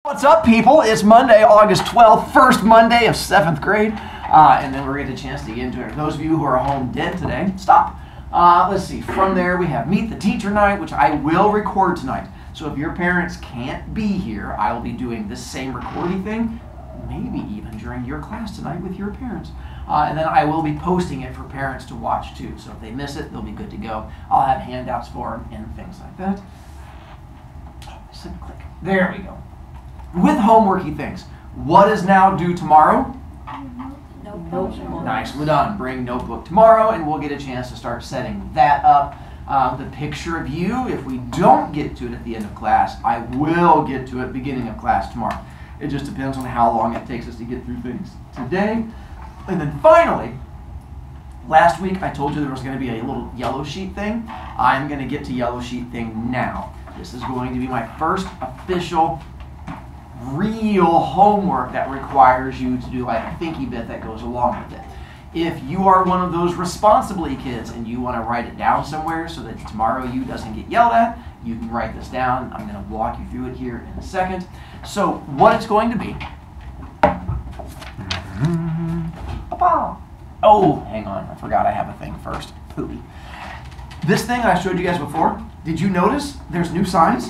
What's up, people? It's Monday, August 12th, first Monday of 7th grade. And then we're getting a chance to get into it. For those of you who are home dead today, stop. Let's see. From there, we have Meet the Teacher Night, which I will record tonight. So if your parents can't be here, I will be doing this same recording thing, maybe even during your class tonight with your parents. And then I will be posting it for parents to watch too. So if they miss it, they'll be good to go. I'll have handouts for them and things like that. Click. There we go. With homeworky things, what is now due tomorrow? Notebook. Nicely done. Bring notebook tomorrow, and we'll get a chance to start setting that up. The picture of you, if we don't get to it at the end of class, I will get to it beginning of class tomorrow. It just depends on how long it takes us to get through things today. And then finally, last week I told you there was going to be a little yellow sheet thing. I'm going to get to yellow sheet thing now. This is going to be my first official real homework that requires you to do like a thinky bit that goes along with it. If you are one of those responsibly kids and you want to write it down somewhere so that tomorrow you doesn't get yelled at, you can write this down. I'm going to walk you through it here in a second. So what it's going to be. Oh, hang on. I forgot I have a thing first. Poopy. This thing I showed you guys before, did you notice there's new signs?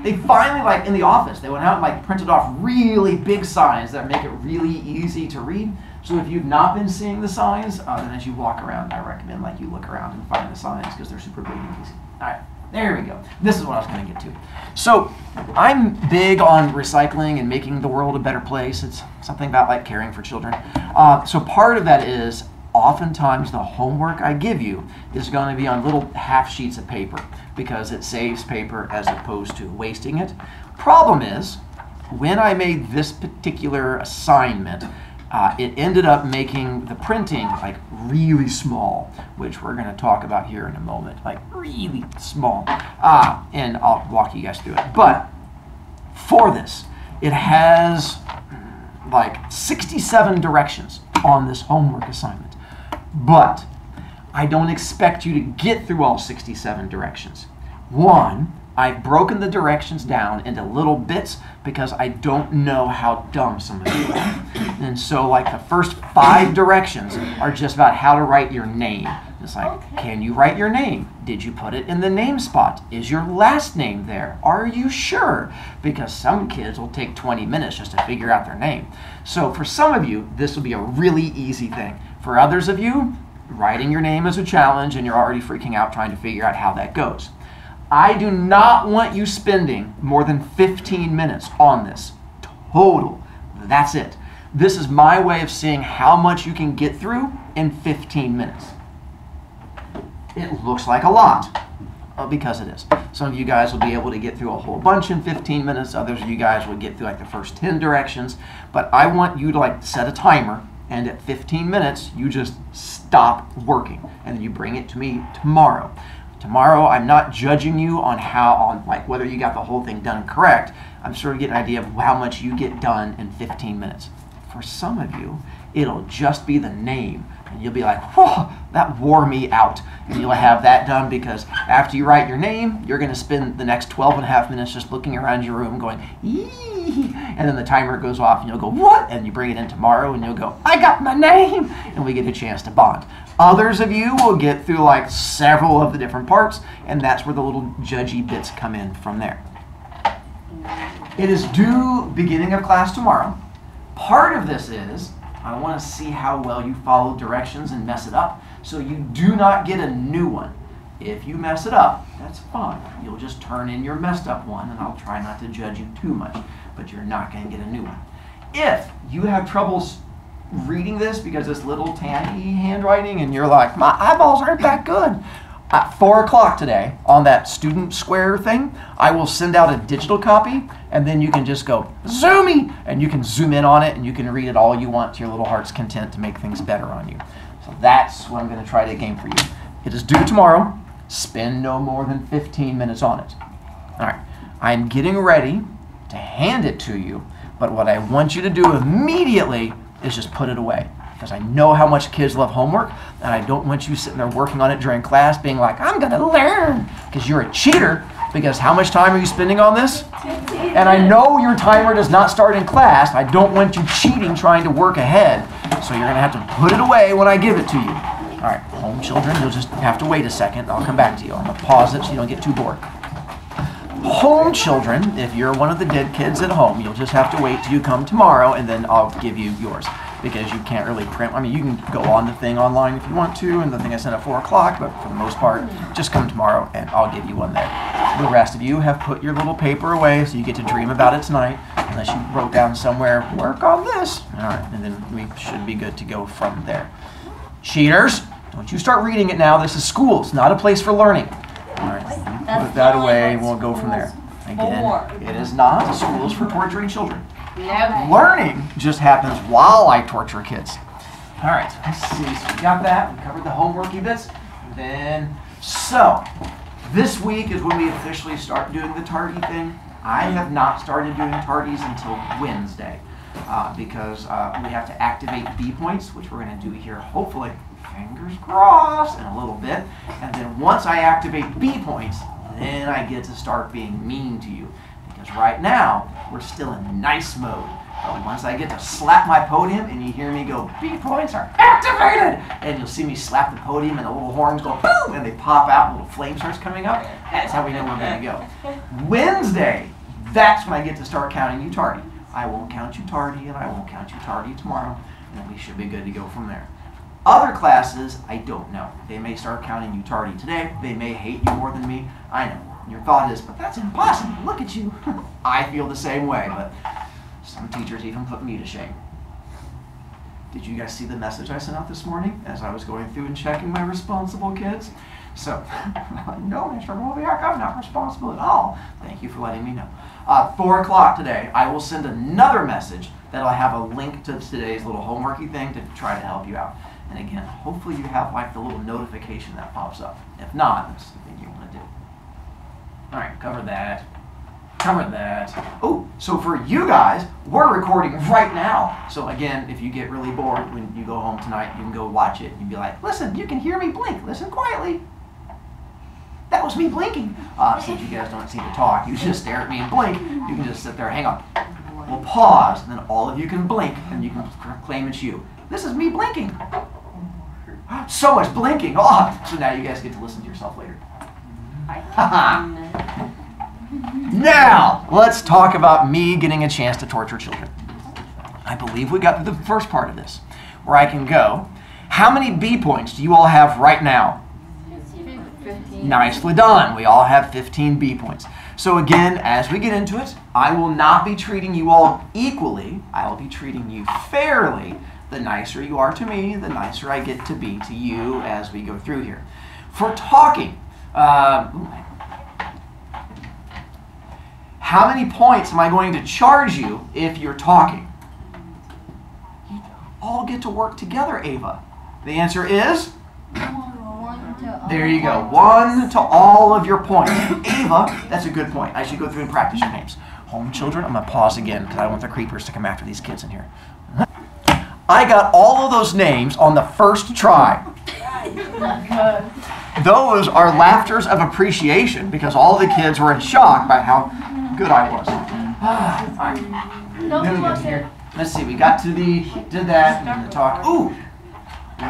They finally, like in the office, they went out and like printed off really big signs that make it really easy to read. So if you've not been seeing the signs, then as you walk around, I recommend like you look around and find the signs because they're super big and easy. All right, there we go. This is what I was going to get to. So I'm big on recycling and making the world a better place. It's something about like caring for children. So part of that is oftentimes the homework I give you is going to be on little half sheets of paper because it saves paper as opposed to wasting it. Problem is, when I made this particular assignment, it ended up making the printing like really small, which we're going to talk about here in a moment, like really small. And I'll walk you guys through it. But for this, it has like 67 directions on this homework assignment. But I don't expect you to get through all 67 directions. One, I've broken the directions down into little bits because I don't know how dumb some of you are. And so like the first 5 directions are just about how to write your name. It's like, can you write your name? Did you put it in the name spot? Is your last name there? Are you sure? Because some kids will take 20 minutes just to figure out their name. So for some of you, this will be a really easy thing. For others of you, writing your name is a challenge and you're already freaking out trying to figure out how that goes. I do not want you spending more than 15 minutes on this. Total. That's it. This is my way of seeing how much you can get through in 15 minutes. It looks like a lot, because it is. Some of you guys will be able to get through a whole bunch in 15 minutes. Others of you guys will get through like the first 10 directions. But I want you to like set a timer, and at 15 minutes, you just stop working, and then you bring it to me tomorrow. Tomorrow, I'm not judging you on like whether you got the whole thing done correct. I'm sort of getting an idea of how much you get done in 15 minutes. For some of you, it'll just be the name. And you'll be like, whoa, that wore me out. And you'll have that done because after you write your name, you're going to spend the next 12.5 minutes just looking around your room going, eee. And then the timer goes off and you'll go, what? And you bring it in tomorrow and you'll go, I got my name. And we get a chance to bond. Others of you will get through like several of the different parts, and that's where the little judgy bits come in from there. It is due beginning of class tomorrow. Part of this is I want to see how well you follow directions and mess it up, so you do not get a new one. If you mess it up, that's fine. You'll just turn in your messed up one, and I'll try not to judge you too much, but you're not going to get a new one. If you have troubles reading this because it's little tiny handwriting and you're like, my eyeballs aren't that good, at 4 o'clock today on that student square thing, I will send out a digital copy, and then you can just go zoomy, and you can zoom in on it, and you can read it all you want to your little heart's content to make things better on you. So that's what I'm going to try to game for you. It is due tomorrow. Spend no more than 15 minutes on it. All right, I'm getting ready to hand it to you, but what I want you to do immediately is just put it away. Because I know how much kids love homework, and I don't want you sitting there working on it during class being like, I'm going to learn, because you're a cheater. Because how much time are you spending on this? 15 And I know your timer does not start in class. I don't want you cheating trying to work ahead. So you're going to have to put it away when I give it to you. All right, home children, you'll just have to wait a second. I'll come back to you. I'm going to pause it so you don't get too bored. Home children, if you're one of the dead kids at home, you'll just have to wait till you come tomorrow, and then I'll give you yours. Because you can't really print. I mean, you can go on the thing online if you want to, and the thing I sent at 4 o'clock, but for the most part, just come tomorrow, and I'll give you one there. The rest of you have put your little paper away, so you get to dream about it tonight, unless you wrote down somewhere, work on this. All right, and then we should be good to go from there. Cheaters, don't you start reading it now. This is school. It's not a place for learning. All right, put that away, and we'll go from there. Again, it is not. School is for torturing children. Never. Learning just happens while I torture kids. All right, let's see. So we got that. We covered the homeworky bits. So this week is when we officially start doing the tardy thing. I have not started doing tardies until Wednesday because we have to activate B points, which we're going to do here, hopefully, fingers crossed, in a little bit. And then once I activate B points, then I get to start being mean to you. Because right now, we're still in nice mode. But once I get to slap my podium and you hear me go, B points are activated! And you'll see me slap the podium and the little horns go boom! And they pop out and little flame starts coming up. That's how we know we're going to go. Wednesday, that's when I get to start counting you tardy. I won't count you tardy and I won't count you tardy tomorrow. And then we should be good to go from there. Other classes, I don't know. They may start counting you tardy today. They may hate you more than me. I know. Your thought is, but that's impossible. Look at you. I feel the same way, but some teachers even put me to shame. Did you guys see the message I sent out this morning as I was going through and checking my responsible kids? So, no, Mr. Brovicast, I'm not responsible at all. Thank you for letting me know. 4 o'clock today, I will send another message that'll have a link to today's little homeworky thing to try to help you out. And again, hopefully you have like the little notification that pops up. If not, that's the thing you want to do. All right, cover that. Cover that. Oh, so for you guys, we're recording right now. So again, if you get really bored when you go home tonight, you can go watch it and be like, listen, you can hear me blink. Listen quietly. That was me blinking. Since you guys don't seem to talk, you just stare at me and blink. You can just sit there, hang on. We'll pause, and then all of you can blink, and you can claim it's you. This is me blinking. So much blinking. Oh, so now you guys get to listen to yourself later. Now, let's talk about me getting a chance to torture children. I believe we got through the first part of this, where I can go, how many B points do you all have right now? 15. Nicely done. We all have 15 B points. So again, as we get into it, I will not be treating you all equally. I will be treating you fairly. The nicer you are to me, the nicer I get to be to you as we go through here. For talking, how many points am I going to charge you if you're talking? You all get to work together, Ava. The answer is? There you go. 1 to all of your points. Ava, that's a good point. I should go through and practice your names. Home children, I'm going to pause again because I want the creepers to come after these kids in here. I got all of those names on the first try. Those are laughters of appreciation because all the kids were in shock by how good I was. All right. Then we get to here. Let's see, we got to did that, and the talk. Ooh,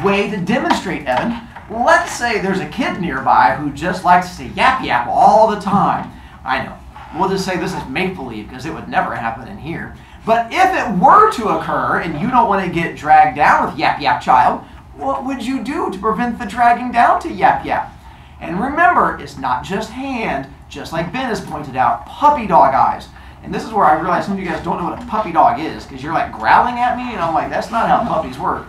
way to demonstrate, Evan. Let's say there's a kid nearby who just likes to say yap yap all the time. I know. We'll just say this is make-believe because it would never happen in here. But if it were to occur and you don't want to get dragged down with yap yap child, what would you do to prevent the dragging down to yap yap? And remember, it's not just hand, just like Ben has pointed out, puppy dog eyes. And this is where I realize some of you guys don't know what a puppy dog is because you're like growling at me and I'm like, that's not how puppies work.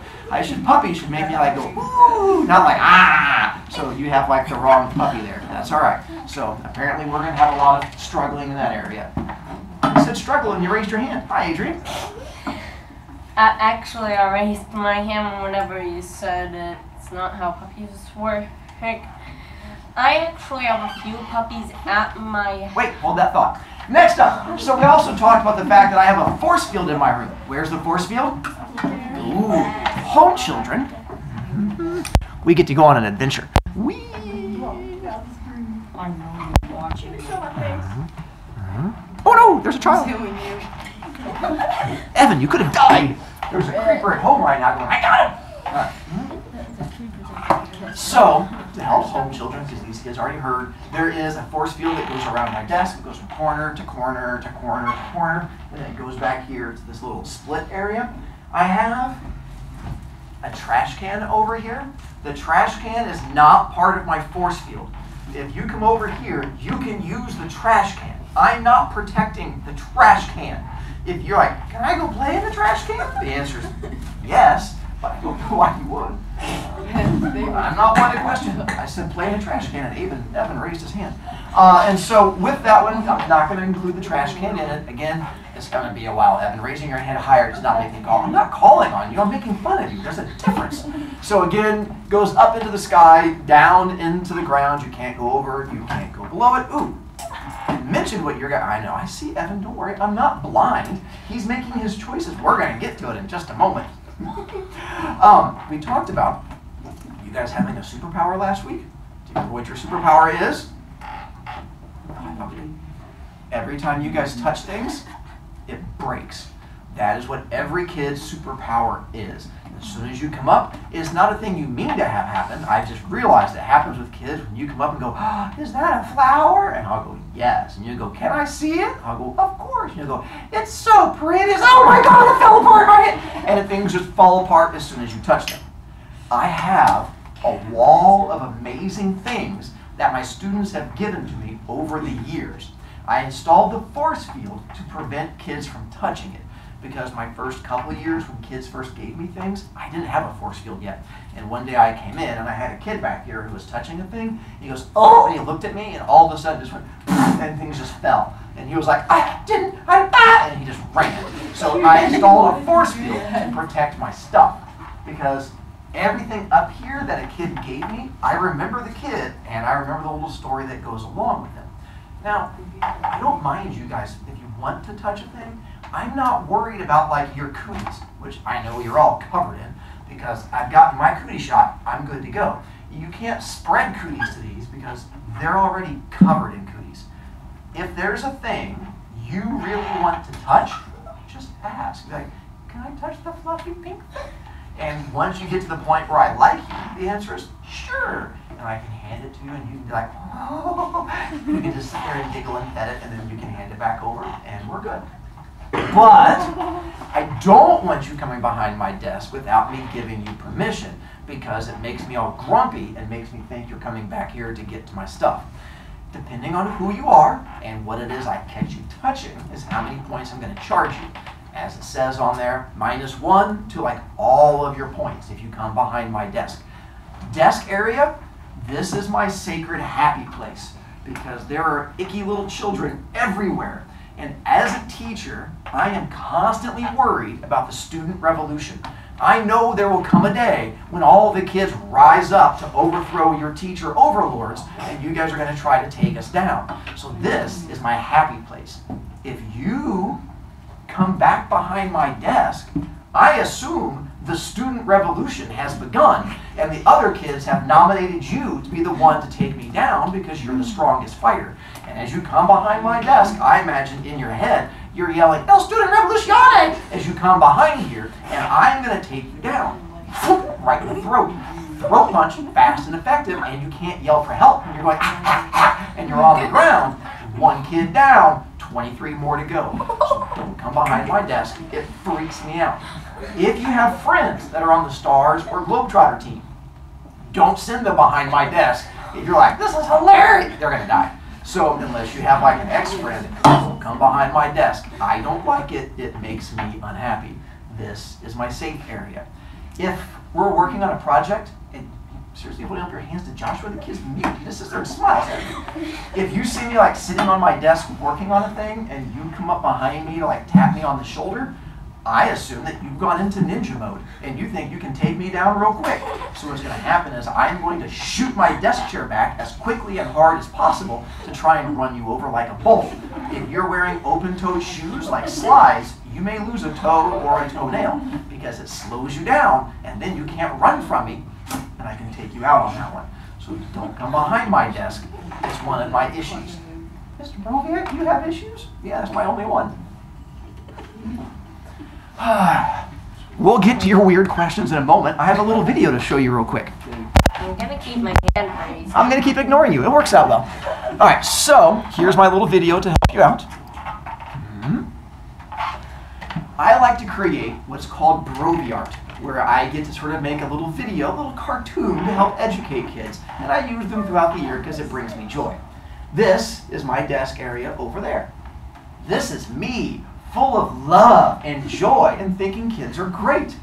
Puppies should make me like go, ooh, not like, ah. So you have like the wrong puppy there. That's all right. So apparently we're going to have a lot of struggling in that area. You said struggle and you raised your hand. Hi, Adrian. Actually, I raised my hand whenever you said it's not how puppies work. I actually have a few puppies at my... Wait, hold that thought. Next up, so we also talked about the fact that I have a force field in my room. Where's the force field? Ooh, home children. We get to go on an adventure. Oh no, there's a child. Evan, you could have died. There's a creeper at home right now going, I got him. So, to help home children, because these kids already heard, there is a force field that goes around my desk. It goes from corner to corner to corner to corner, and then it goes back here to this little split area. I have a trash can over here. The trash can is not part of my force field. If you come over here, you can use the trash can. I'm not protecting the trash can. If you're like, can I go play in the trash can? The answer is yes, but I don't know why you would. I'm not one to question. I said play in a trash can, and Evan raised his hand. And so with that one, I'm not going to include the trash can in it. Again, it's going to be a while. Evan, raising your hand higher does not make me call. I'm not calling on you. I'm making fun of you. There's a difference. So again, goes up into the sky, down into the ground. You can't go over it. You can't go below it. Ooh. I mentioned what you're going to... I know. I see, Evan. Don't worry. I'm not blind. He's making his choices. We're going to get to it in just a moment. We talked about you guys having a superpower last week. Do you remember what your superpower is? Every time you guys touch things, it breaks. That is what every kid's superpower is. As soon as you come up, it's not a thing you mean to have happen. I just realized it happens with kids when you come up and go, oh, is that a flower? And I'll go, yes. And you go, can I see it? I'll go, of course. And you go, it's so pretty. It's, oh my God, it fell apart. And things just fall apart as soon as you touch them. I have a wall of amazing things that my students have given to me over the years. I installed the force field to prevent kids from touching it. Because my first couple of years when kids first gave me things, I didn't have a force field yet. And one day I came in and I had a kid back here who was touching a thing. He goes, oh, and he looked at me and all of a sudden just went, and things just fell. And he was like, and he just ran. So I installed a force field to protect my stuff. Because everything up here that a kid gave me, I remember the kid and I remember the little story that goes along with it. Now, I don't mind you guys, if you want to touch a thing, I'm not worried about like your cooties, which I know you're all covered in, because I've gotten my cootie shot, I'm good to go. You can't spread cooties to these because they're already covered in cooties. If there's a thing you really want to touch, just ask. Like, can I touch the fluffy pink thing? And once you get to the point where I like you, the answer is sure. And I can hand it to you and you can be like, oh. You can just sit there and giggle and pet it and then you can hand it back over and we're good. But I don't want you coming behind my desk without me giving you permission because it makes me all grumpy and makes me think you're coming back here to get to my stuff. Depending on who you are and what it is I catch you touching is how many points I'm going to charge you. As it says on there, -1 to like all of your points if you come behind my desk. Desk area, this is my sacred happy place because there are icky little children everywhere. And as a teacher, I am constantly worried about the student revolution. I know there will come a day when all the kids rise up to overthrow your teacher overlords and you guys are going to try to take us down. So this is my happy place. If you come back behind my desk, I assume the student revolution has begun and the other kids have nominated you to be the one to take me down because you're the strongest fighter. And as you come behind my desk, I imagine in your head, you're yelling, El Student Revolucione, as you come behind here, and I'm going to take you down. Right in the throat. Throat punch, fast and effective, and you can't yell for help. And you're going, and you're on the ground. One kid down, 23 more to go. So don't come behind my desk. It freaks me out. If you have friends that are on the Stars or Globetrotter team, don't send them behind my desk. If you're like, this is hilarious, they're going to die. So unless you have like an ex-friend, don't come behind my desk. I don't like it. It makes me unhappy. This is my safe area. If we're working on a project, and seriously, holding up your hands to Joshua, the kid's mute. He just sits there and smiles at me. If you see me like sitting on my desk working on a thing, and you come up behind me to like tap me on the shoulder, I assume that you've gone into ninja mode and you think you can take me down real quick. So what's going to happen is I'm going to shoot my desk chair back as quickly and hard as possible to try and run you over like a bull. If you're wearing open-toed shoes like slides, you may lose a toe or a toenail because it slows you down and then you can't run from me and I can take you out on that one. So don't come behind my desk. It's one of my issues. Mr. Broviak, do you have issues? Yeah, that's my only one. We'll get to your weird questions in a moment. I have a little video to show you real quick. I'm gonna keep my hand raised. I'm going to keep ignoring you. It works out well. All right, so here's my little video to help you out. I like to create what's called Brovicast, where I get to sort of make a little video, a little cartoon to help educate kids. And I use them throughout the year because it brings me joy. This is my desk area over there. This is me, full of love and joy and thinking kids are great.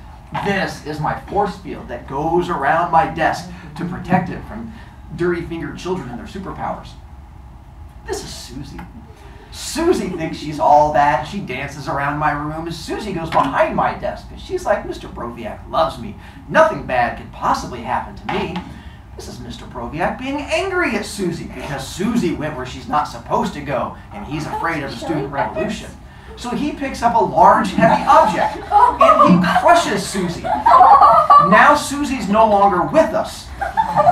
This is my force field that goes around my desk to protect it from dirty-fingered children and their superpowers. This is Susie. Susie thinks she's all that. She dances around my room as Susie goes behind my desk. And she's like, Mr. Broviak loves me. Nothing bad could possibly happen to me. This is Mr. Broviak being angry at Susie because Susie went where she's not supposed to go and he's afraid of the student revolution. So he picks up a large, heavy object and he crushes Susie. Now Susie's no longer with us.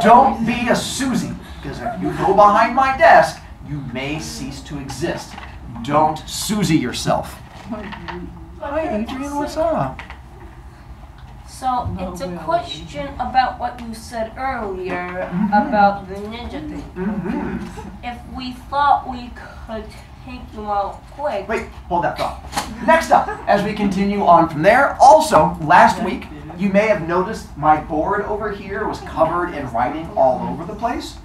Don't be a Susie, because if you go behind my desk, you may cease to exist. Don't Susie yourself. Hi, Adrian, what's up? So, it's a question about what you said earlier about the ninja thing. If we thought we could take you out quick... Wait, hold that thought. Next up, as we continue on from there, also, last week, you may have noticed my board over here was covered in writing all over the place.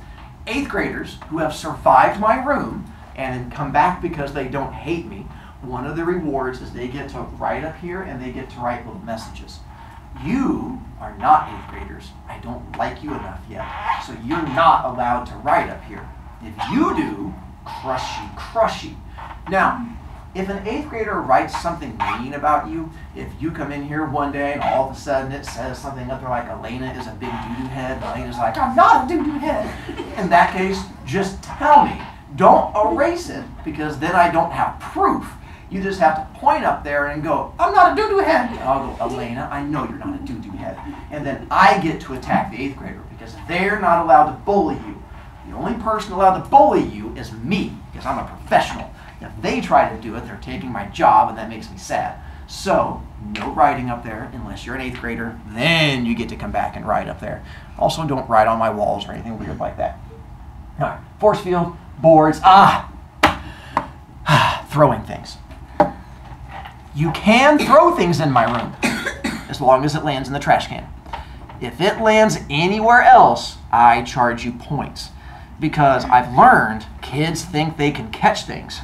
8th graders who have survived my room and come back because they don't hate me, one of the rewards is they get to write up here and they get to write little messages. You are not 8th graders. I don't like you enough yet, so you're not allowed to write up here. If you do, crushy. Now, if an 8th grader writes something mean about you, if you come in here one day and all of a sudden it says something up there like Elena is a big doo-doo head, and Elena's like, I'm not a doo-doo head. In that case, just tell me. Don't erase it, because then I don't have proof. You just have to point up there and go, I'm not a doo-doo head. And I'll go, Elena, I know you're not a doo-doo head. And then I get to attack the 8th grader, because they're not allowed to bully you. The only person allowed to bully you is me, because I'm a professional. If they try to do it, they're taking my job, and that makes me sad. So, no writing up there unless you're an 8th grader. Then you get to come back and write up there. Also, don't write on my walls or anything weird like that. All right, force field, boards, throwing things. You can throw things in my room as long as it lands in the trash can. If it lands anywhere else, I charge you points. Because I've learned kids think they can catch things.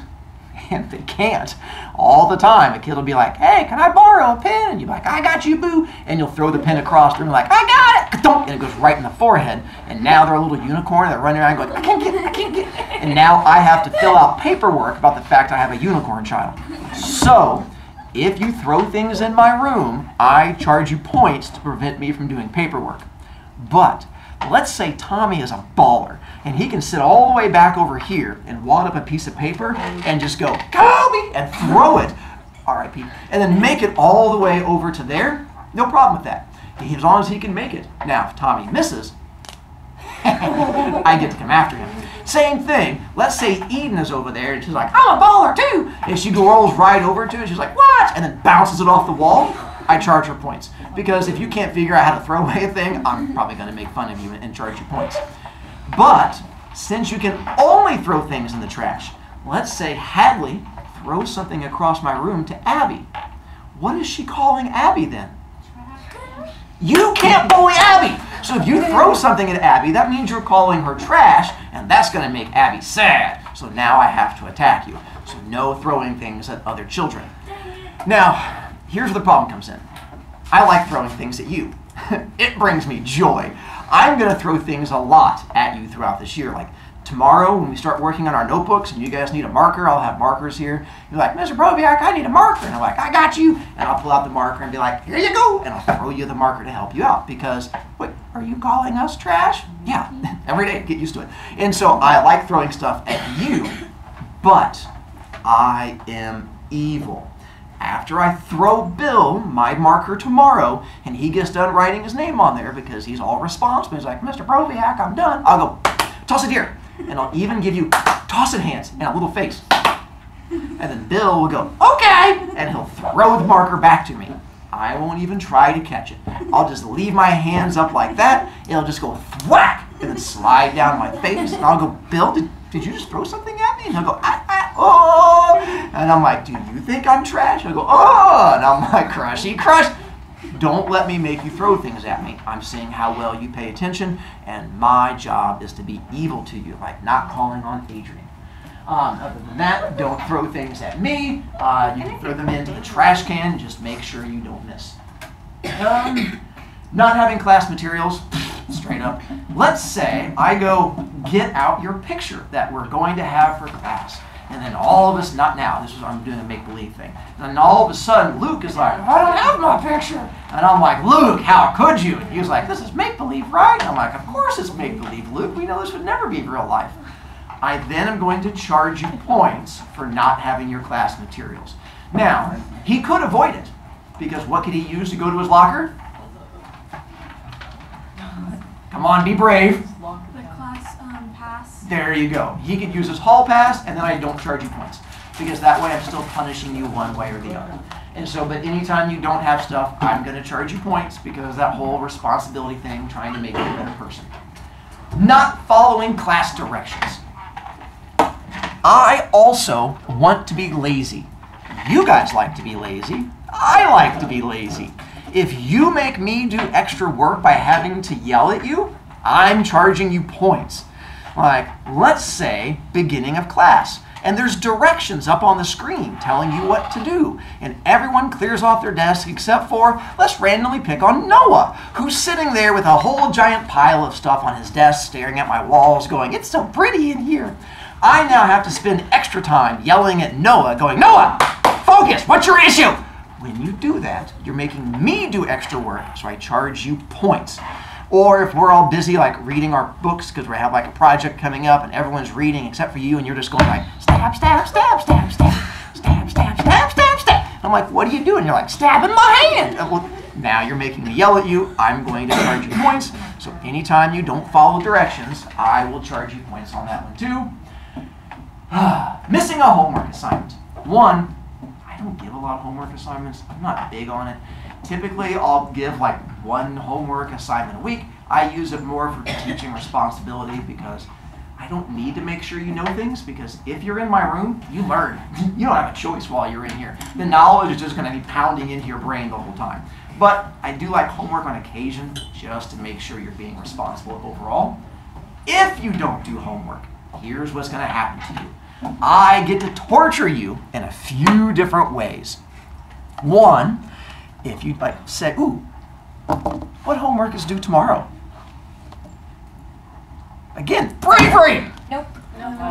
And they can't. All the time, a kid will be like, hey, can I borrow a pen? And you'll be like, I got you, boo. And you'll throw the pen across the room like, I got it. And it goes right in the forehead. And now they're a little unicorn. They're running around going, I can't get it, I can't get it. And now I have to fill out paperwork about the fact I have a unicorn child. So, if you throw things in my room, I charge you points to prevent me from doing paperwork. But let's say Tommy is a baller, and he can sit all the way back over here and wad up a piece of paper and just go, Kobe, and throw it, R.I.P., and then make it all the way over to there. No problem with that, as long as he can make it. Now, if Tommy misses, I get to come after him. Same thing. Let's say Eden is over there, and she's like, I'm a baller too, and she rolls right over to it, she's like, what? And then bounces it off the wall. I charge her points. Because if you can't figure out how to throw away a thing, I'm probably going to make fun of you and charge you points. But since you can only throw things in the trash, let's say Hadley throws something across my room to Abby. What is she calling Abby then? You can't bully Abby! So if you throw something at Abby, that means you're calling her trash, and that's going to make Abby sad. So now I have to attack you. So no throwing things at other children. Now, here's where the problem comes in. I like throwing things at you. It brings me joy. I'm going to throw things a lot at you throughout this year. Like tomorrow when we start working on our notebooks and you guys need a marker, I'll have markers here. You're like, Mr. Broviak, I need a marker. And I'm like, I got you. And I'll pull out the marker and be like, here you go. And I'll throw you the marker to help you out because, wait, are you calling us trash? Yeah, every day, get used to it. And so I like throwing stuff at you, but I am evil. After I throw Bill my marker tomorrow, and he gets done writing his name on there because he's all responsible, he's like, Mr. Broviak, I'm done. I'll go, toss it here. And I'll even give you toss it hands and a little face. And then Bill will go, okay, and he'll throw the marker back to me. I won't even try to catch it. I'll just leave my hands up like that. It'll just go whack and then slide down my face. And I'll go, Bill, did you just throw something at me? And he'll go, oh. And I'm like, do you think I'm trash? He'll go, oh. And I'm like, crushy, crush. Don't let me make you throw things at me. I'm seeing how well you pay attention, and my job is to be evil to you, like not calling on Adrian. Other than that, don't throw things at me. You can throw them into the trash can. Just make sure you don't miss. Not having class materials, straight up. Let's say I go get out your picture that we're going to have for class. And then all of us, not now, this is I'm doing a make-believe thing. And then all of a sudden, Luke is like, I don't have my picture. And I'm like, Luke, how could you? And he was like, this is make-believe, right? And I'm like, of course it's make-believe, Luke. We know this would never be real life. I then am going to charge you points for not having your class materials. Now, he could avoid it, because what could he use to go to his locker? Come on, be brave. The class pass. There you go. He could use his hall pass, and then I don't charge you points, because that way I'm still punishing you one way or the other. And so, but anytime you don't have stuff, I'm going to charge you points, because that whole responsibility thing, trying to make you a better person. Not following class directions. I also want to be lazy. You guys like to be lazy. I like to be lazy. If you make me do extra work by having to yell at you, I'm charging you points. Like, let's say, beginning of class, and there's directions up on the screen telling you what to do, and everyone clears off their desk except for, let's randomly pick on Noah, who's sitting there with a whole giant pile of stuff on his desk, staring at my walls, going, it's so pretty in here. I now have to spend extra time yelling at Noah, going, Noah, focus, what's your issue? When you do that, you're making me do extra work, so I charge you points. Or if we're all busy like reading our books because we have like a project coming up and everyone's reading except for you and you're just going like, stab, stab, stab, stab, stab, stab, stab, stab, stab, stab. I'm like, what are you doing? You're like, stabbing my hand. Well, now you're making me yell at you. I'm going to charge you points. So anytime you don't follow directions, I will charge you points on that one too. Missing a homework assignment. One, I don't give a lot of homework assignments. I'm not big on it. Typically, I'll give like one homework assignment a week. I use it more for teaching responsibility because I don't need to make sure you know things, because if you're in my room, you learn. You don't have a choice while you're in here. The knowledge is just going to be pounding into your brain the whole time. But I do like homework on occasion just to make sure you're being responsible overall. If you don't do homework, here's what's going to happen to you. I get to torture you in a few different ways. One, if you like say, ooh, what homework is due tomorrow? Again, bravery! Nope.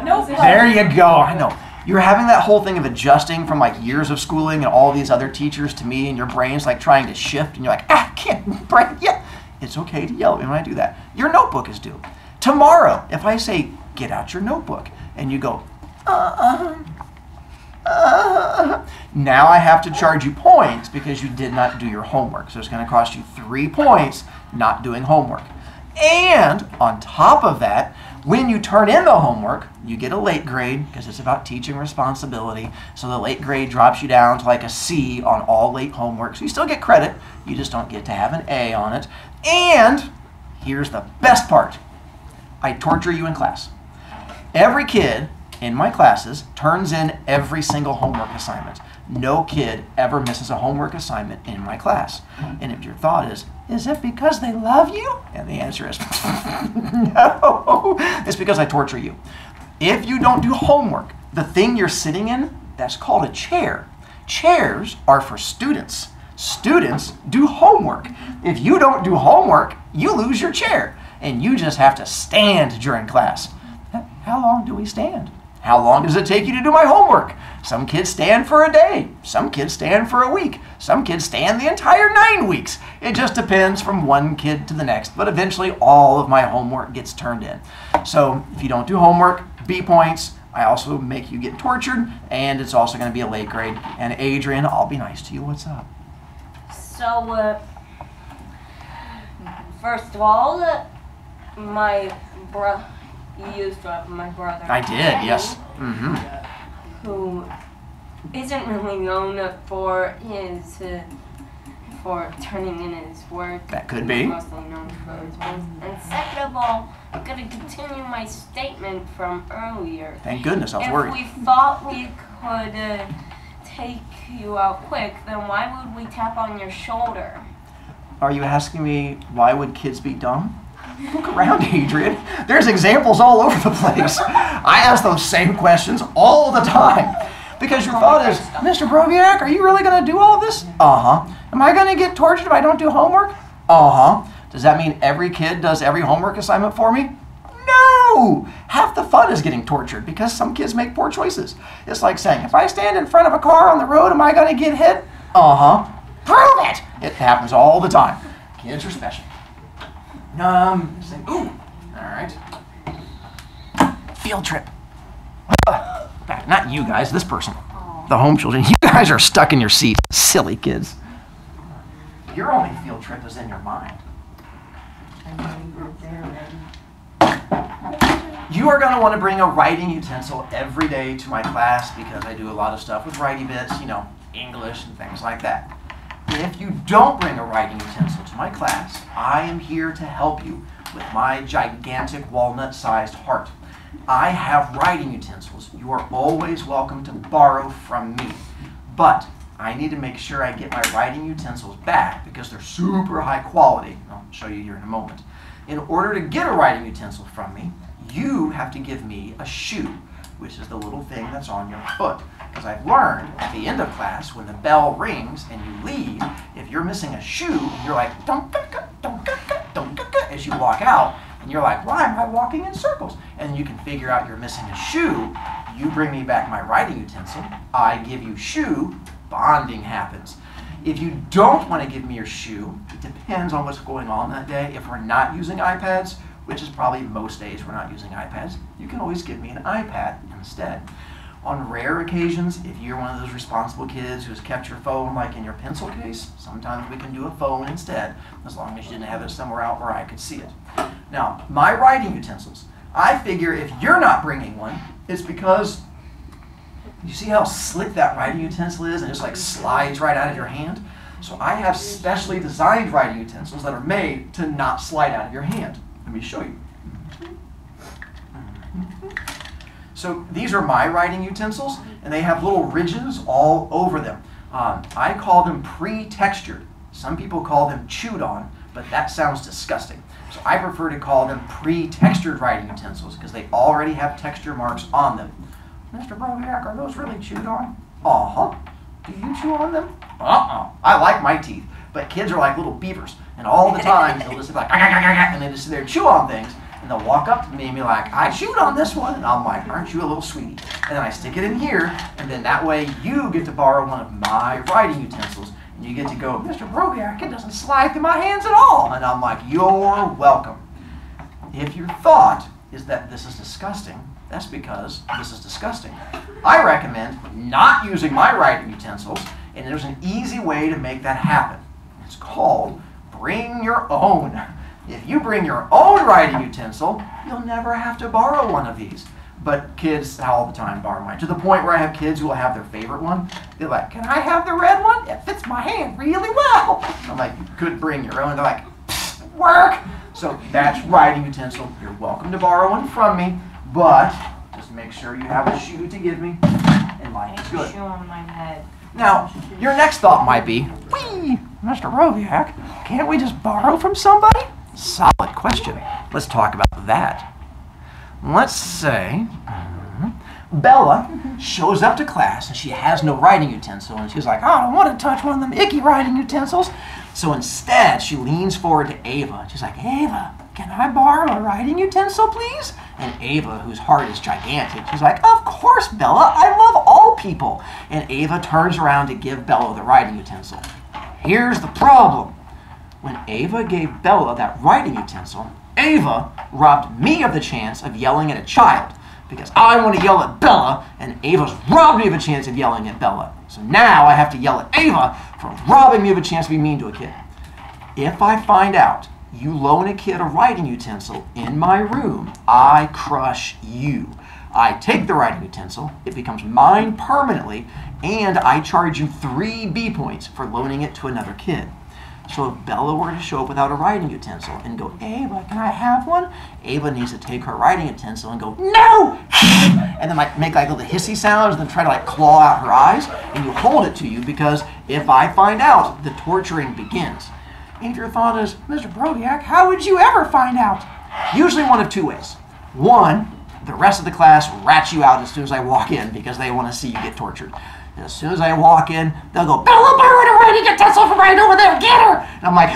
Nope. There you go, I know. You're having that whole thing of adjusting from like years of schooling and all these other teachers to me, and your brain's like trying to shift, and you're like, I can't, brain, yeah. It's okay to yell at me when I do that. Your notebook is due. Tomorrow, if I say, get out your notebook, and you go, now I have to charge you points because you did not do your homework. So it's going to cost you 3 points not doing homework. And on top of that, when you turn in the homework, you get a late grade because it's about teaching responsibility. So the late grade drops you down to like a C on all late homework. So you still get credit. You just don't get to have an A on it. And here's the best part. I torture you in class. Every kid in my classes turns in every single homework assignment. No kid ever misses a homework assignment in my class. And if your thought is it because they love you? And the answer is, no, it's because I torture you. If you don't do homework, the thing you're sitting in, that's called a chair. Chairs are for students. Students do homework. If you don't do homework, you lose your chair. And you just have to stand during class. How long do we stand? How long does it take you to do my homework? Some kids stand for a day. Some kids stand for a week. Some kids stand the entire 9 weeks. It just depends from one kid to the next. But eventually, all of my homework gets turned in. So if you don't do homework, B points. I also make you get tortured. And it's also going to be a late grade. And Adrian, I'll be nice to you. What's up? So, first of all, my you used to have my brother. I did, Kenny, yes. Who isn't really known for for turning in his work. That could be. He's mostly known for his work. And second of all, I'm going to continue my statement from earlier. Thank goodness, I was If worried. we thought we could take you out quick, then why would we tap on your shoulder? Are you asking me why would kids be dumb? Look around, Adrian. There's examples all over the place. I ask those same questions all the time. Because your thought is, Mr. Brovicast, are you really going to do all of this? Uh-huh. Am I going to get tortured if I don't do homework? Uh-huh. Does that mean every kid does every homework assignment for me? No! Half the fun is getting tortured because some kids make poor choices. It's like saying, if I stand in front of a car on the road, am I going to get hit? Uh-huh. Prove it! It happens all the time. Kids are special. Ooh. All right. Field trip. Not you guys, this person. The home children. You guys are stuck in your seat. Silly kids. Your only field trip is in your mind. You are going to want to bring a writing utensil every day to my class because I do a lot of stuff with writing bits, you know, English and things like that. If you don't bring a writing utensil to my class, I am here to help you with my gigantic walnut-sized heart. I have writing utensils. You are always welcome to borrow from me. But I need to make sure I get my writing utensils back because they're super high quality. I'll show you here in a moment. In order to get a writing utensil from me, you have to give me a shoe, which is the little thing that's on your foot. Because I've learned at the end of class, when the bell rings and you leave, if you're missing a shoe, you're like, don't as you walk out, and you're like, why am I walking in circles? And you can figure out you're missing a shoe. You bring me back my writing utensil. I give you shoe. Bonding happens. If you don't want to give me your shoe, it depends on what's going on that day. If we're not using iPads, which is probably most days we're not using iPads, you can always give me an iPad instead. On rare occasions, if you're one of those responsible kids who's kept your phone like in your pencil case, sometimes we can do a phone instead, as long as you didn't have it somewhere out where I could see it. Now, my writing utensils, I figure if you're not bringing one, it's because you see how slick that writing utensil is and it just like slides right out of your hand? So I have specially designed writing utensils that are made to not slide out of your hand. Let me show you. So these are my writing utensils, and they have little ridges all over them. I call them pre-textured. Some people call them chewed on, but that sounds disgusting. So I prefer to call them pre-textured writing utensils because they already have texture marks on them. Mr. Brovicast, are those really chewed on? Uh-huh. Do you chew on them? Uh-uh. I like my teeth, but kids are like little beavers, and all the time they'll just be like, and they just sit there and chew on things. And they'll walk up to me and be like, I chewed on this one. And I'm like, aren't you a little sweetie? And then I stick it in here, and then that way you get to borrow one of my writing utensils. And you get to go, Mr. Brovicast, it doesn't slide through my hands at all. And I'm like, you're welcome. If your thought is that this is disgusting, that's because this is disgusting. I recommend not using my writing utensils, and there's an easy way to make that happen. It's called bring your own. If you bring your own writing utensil, you'll never have to borrow one of these. But kids all the time borrow mine, to the point where I have kids who will have their favorite one. They're like, can I have the red one? It fits my hand really well. I'm like, you could bring your own. They're like, work. So that's writing utensil. You're welcome to borrow one from me, but just make sure you have a shoe to give me, and mine is good. Shoe on my head. Now, your next thought might be, whee, Mr. Brovicast, can't we just borrow from somebody? Solid question. Let's talk about that. Let's say Bella shows up to class and she has no writing utensil and she's like, oh, I don't want to touch one of them icky writing utensils. So instead, she leans forward to Ava. She's like, Ava, can I borrow a writing utensil, please? And Ava, whose heart is gigantic, she's like, of course, Bella, I love all people. And Ava turns around to give Bella the writing utensil. Here's the problem. When Ava gave Bella that writing utensil, Ava robbed me of the chance of yelling at a child because I want to yell at Bella, and Ava's robbed me of a chance of yelling at Bella. So now I have to yell at Ava for robbing me of a chance to be mean to a kid. If I find out You loan a kid a writing utensil in my room, I crush you. I take the writing utensil, it becomes mine permanently, and I charge you 3 B points for loaning it to another kid. So if Bella were to show up without a writing utensil and go, Ava, can I have one? Ava needs to take her writing utensil and go, no! And then like make like little hissy sounds and then try to like claw out her eyes, and you hold it to you because if I find out, the torturing begins. And your thought is, Mr. Brovicast, how would you ever find out? Usually one of 2 ways. One, the rest of the class rats you out as soon as I walk in because they want to see you get tortured. As soon as I walk in, they'll go, Bella borrowed a writing utensil from right over there, get her! And I'm like,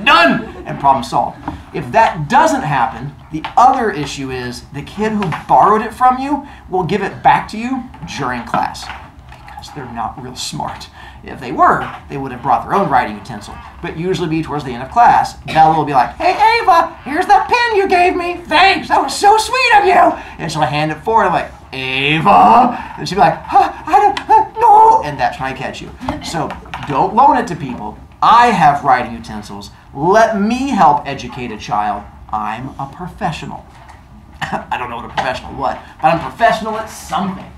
done! And problem solved. If that doesn't happen, the other issue is the kid who borrowed it from you will give it back to you during class because they're not real smart. If they were, they would have brought their own writing utensil. But usually be towards the end of class, Bella will be like, hey Ava, here's the pen you gave me. Thanks, that was so sweet of you. And she'll hand it forward. I'm like, Ava. And she'll be like, no. And that's when I catch you. So don't loan it to people. I have writing utensils. Let me help educate a child. I'm a professional. I don't know what a professional what, but I'm professional at something.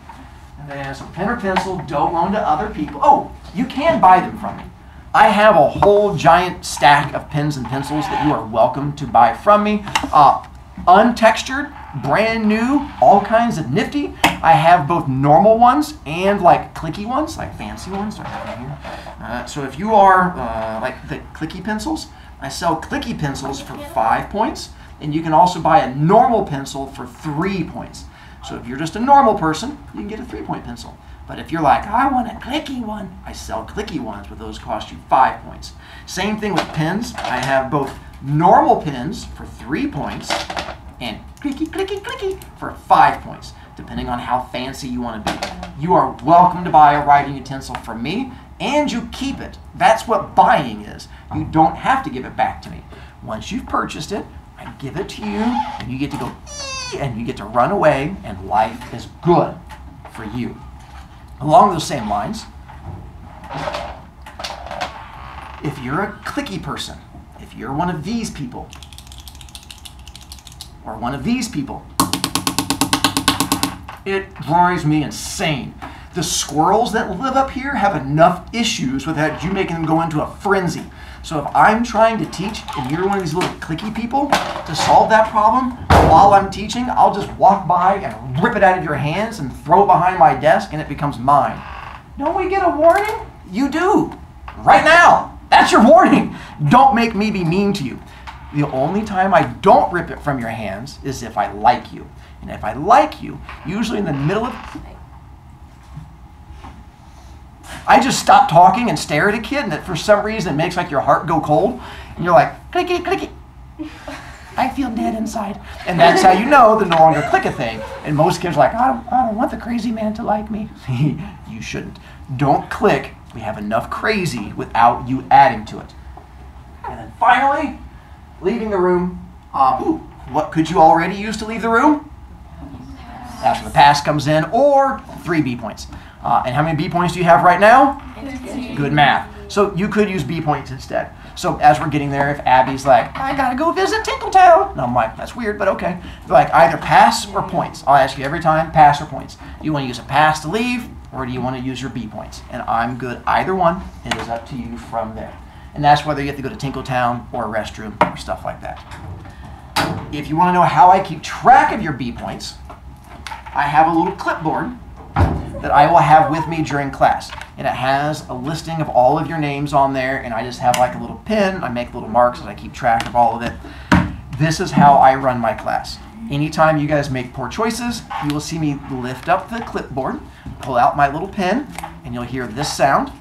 And then some pen or pencil, don't loan to other people. Oh, you can buy them from me. I have a whole giant stack of pens and pencils that you are welcome to buy from me. Untextured, brand new, all kinds of nifty. I have both normal ones and like clicky ones, like fancy ones. I have them here. So if you are like the clicky pencils, I sell clicky pencils for 5 points, and you can also buy a normal pencil for 3 points. So if you're just a normal person, you can get a 3-point pencil. But if you're like, I want a clicky one, I sell clicky ones, but those cost you 5 points. Same thing with pens. I have both normal pens for 3 points and clicky, clicky, clicky for 5 points, depending on how fancy you want to be. You are welcome to buy a writing utensil from me, and you keep it. That's what buying is. You don't have to give it back to me. Once you've purchased it, I give it to you, and you get to go, and you get to run away, and life is good for you. Along those same lines, if you're a clicky person, if you're one of these people, or one of these people, it drives me insane. The squirrels that live up here have enough issues without you making them go into a frenzy. So if I'm trying to teach and you're one of these little clicky people, to solve that problem, while I'm teaching, I'll just walk by and rip it out of your hands and throw it behind my desk and it becomes mine. Don't we get a warning? You do. Right now. That's your warning. Don't make me be mean to you. The only time I don't rip it from your hands is if I like you. And if I like you, usually in the middle of... I just stop talking and stare at a kid, and that for some reason it makes like your heart go cold, and you're like, clicky, clicky. I feel dead inside. And that's how you know they're no longer click a thing. And most kids are like, I don't want the crazy man to like me. You shouldn't. Don't click. We have enough crazy without you adding to it. And then finally, leaving the room. What could you already use to leave the room? That's where the pass comes in, or 3 B points. And how many B points do you have right now? 15. Good math. So you could use B points instead. So as we're getting there, if Abby's like, I gotta go visit Tinkletown, and I'm like, that's weird, but okay. Like either pass or points. I'll ask you every time, pass or points. Do you want to use a pass to leave, or do you want to use your B points? And I'm good either one. It is up to you from there. And that's whether you have to go to Tinkletown or a restroom or stuff like that. If you want to know how I keep track of your B points, I have a little clipboard that I will have with me during class. And it has a listing of all of your names on there, and I just have like a little pin. I make little marks and I keep track of all of it. This is how I run my class. Anytime you guys make poor choices, you will see me lift up the clipboard, pull out my little pen, and you'll hear this sound.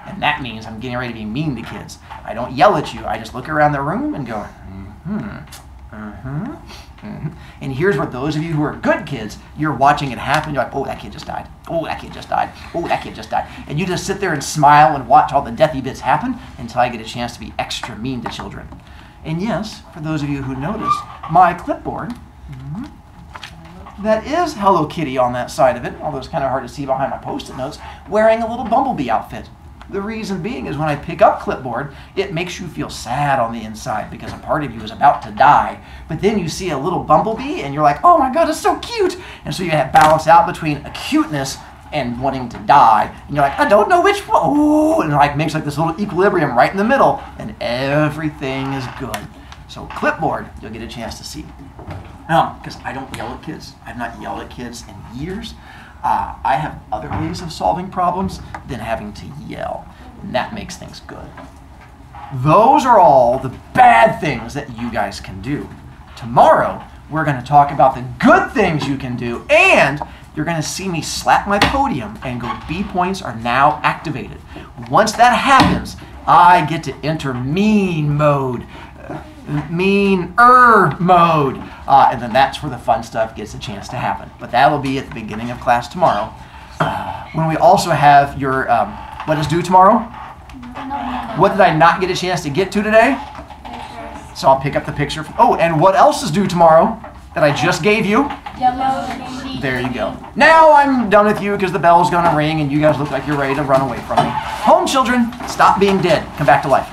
And that means I'm getting ready to be mean to kids. I don't yell at you. I just look around the room and go, And here's where those of you who are good kids, you're watching it happen. You're like, oh, that kid just died. Oh, that kid just died. Oh, that kid just died. And you just sit there and smile and watch all the deathy bits happen until I get a chance to be extra mean to children. And yes, for those of you who noticed, my clipboard, that is Hello Kitty on that side of it, although it's kind of hard to see behind my Post-it notes, wearing a little bumblebee outfit. The reason being is when I pick up clipboard, it makes you feel sad on the inside because a part of you is about to die. But then you see a little bumblebee and you're like, oh my God, it's so cute. And so you have balance out between a cuteness and wanting to die. And you're like, I don't know which one. Oh, and it like makes like this little equilibrium right in the middle and everything is good. So clipboard, you'll get a chance to see. Because I don't yell at kids. I've not yelled at kids in years. I have other ways of solving problems than having to yell. And that makes things good. Those are all the bad things that you guys can do. Tomorrow, we're going to talk about the good things you can do, and you're going to see me slap my podium and go, B points are now activated. Once that happens, I get to enter mean mode. Meaner mode. And then that's where the fun stuff gets a chance to happen. But that'll be at the beginning of class tomorrow. When we also have your, what is due tomorrow? What did I not get a chance to get to today? So I'll pick up the picture. Oh, and what else is due tomorrow that I just gave you? There you go. Now I'm done with you because the bell's going to ring and you guys look like you're ready to run away from me. Home children, stop being dead. Come back to life.